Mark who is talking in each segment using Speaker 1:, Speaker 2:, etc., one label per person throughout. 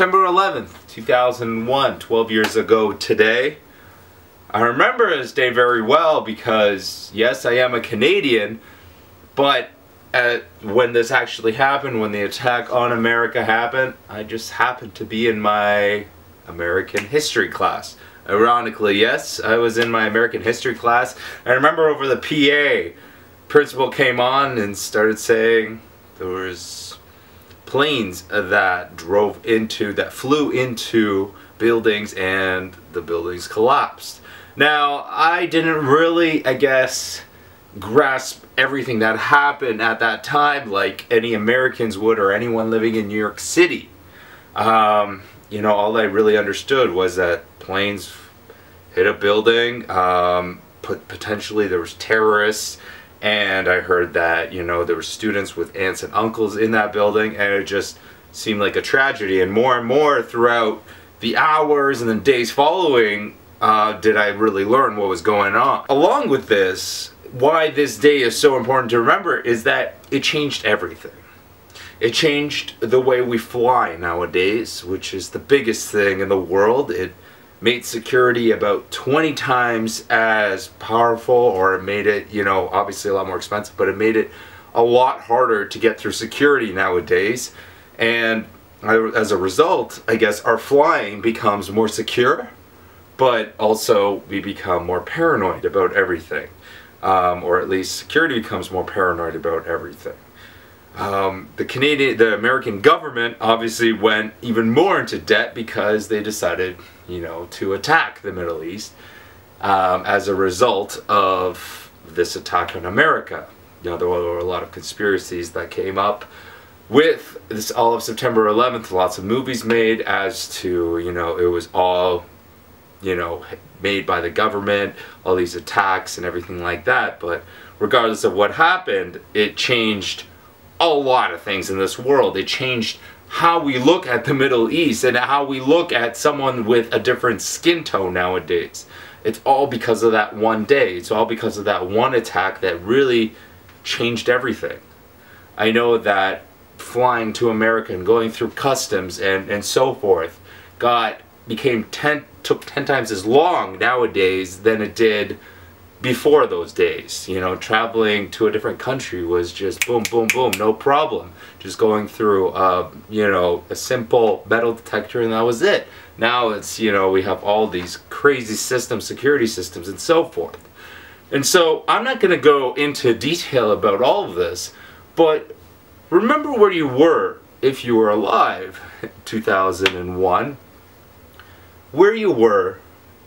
Speaker 1: September 11th, 2001, 12 years ago today. I remember this day very well because, yes, I am a Canadian, but when this actually happened, when the attack on America happened, I just happened to be in my American history class. Ironically, yes, I was in my American history class. I remember over the PA, principal came on and started saying there was planes that flew into buildings and the buildings collapsed. Now, I didn't really, I guess, grasp everything that happened at that time like any Americans would or anyone living in New York City. You know, all I really understood was that planes hit a building, potentially there was terrorists, and I heard that, you know, there were students with aunts and uncles in that building, and it just seemed like a tragedy. And more throughout the hours and the days following did I really learn what was going on. Along with this, why this day is so important to remember is that it changed everything. It changed the way we fly nowadays, which is the biggest thing in the world. It made security about 20 times as powerful, or it made it, you know, obviously a lot more expensive, but it made it a lot harder to get through security nowadays. And as a result, I guess our flying becomes more secure, but also we become more paranoid about everything. Or at least security becomes more paranoid about everything. The American government obviously went even more into debt because they decided, you know, to attack the Middle East as a result of this attack on America. You know, there were a lot of conspiracies that came up with this, all of September 11th. Lots of movies made as to, you know, it was all, you know, made by the government, all these attacks and everything like that. But regardless of what happened, it changed a lot of things in this world. It changed how we look at the Middle East and how we look at someone with a different skin tone nowadays. It's all because of that one day. It's all because of that one attack that really changed everything. I know that flying to America and going through customs and so forth took 10 times as long nowadays than it did before those days. You know, traveling to a different country was just boom, boom, boom, no problem. Just going through, you know, a simple metal detector and that was it. Now it's, you know, we have all these crazy systems, security systems and so forth. And so I'm not going to go into detail about all of this, but remember where you were if you were alive in 2001. Where you were,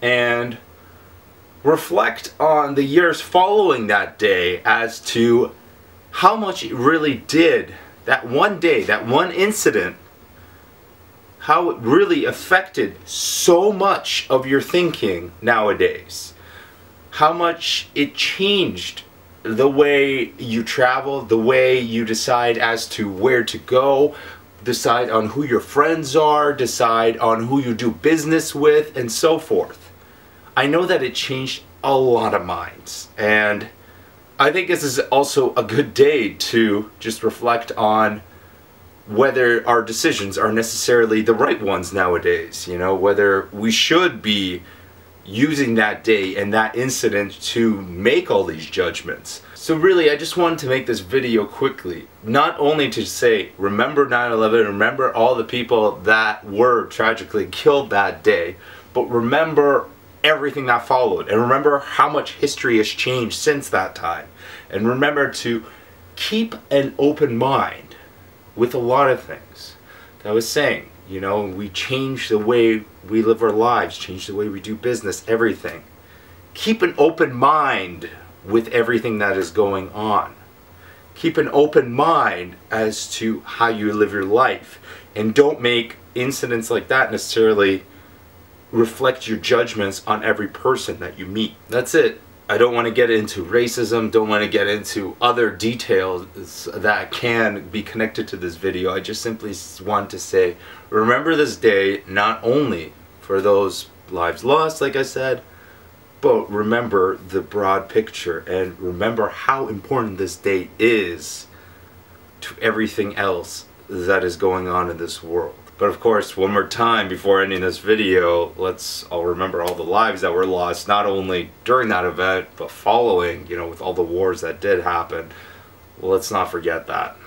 Speaker 1: and reflect on the years following that day as to how much it really did, that one day, that one incident, how it really affected so much of your thinking nowadays. How much it changed the way you travel, the way you decide as to where to go, decide on who your friends are, decide on who you do business with, and so forth. I know that it changed a lot of minds, and I think this is also a good day to just reflect on whether our decisions are necessarily the right ones nowadays. You know, whether we should be using that day and that incident to make all these judgments. So really, I just wanted to make this video quickly, not only to say, remember 9/11, remember all the people that were tragically killed that day, but remember everything that followed, and remember how much history has changed since that time. And remember to keep an open mind with a lot of things. I was saying, you know, we change the way we live our lives, change the way we do business, everything. Keep an open mind with everything that is going on. Keep an open mind as to how you live your life, and don't make incidents like that necessarily reflect your judgments on every person that you meet. That's it. I don't want to get into racism, don't want to get into other details that can be connected to this video. I just simply want to say, remember this day not only for those lives lost, like I said, but remember the broad picture, and remember how important this day is to everything else that is going on in this world. But of course, one more time before ending this video, let's all remember all the lives that were lost, not only during that event, but following, you know, with all the wars that did happen. Well, let's not forget that.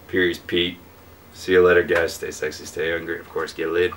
Speaker 1: Peace, Pete. See you later, guys. Stay sexy, stay hungry. Of course, get laid.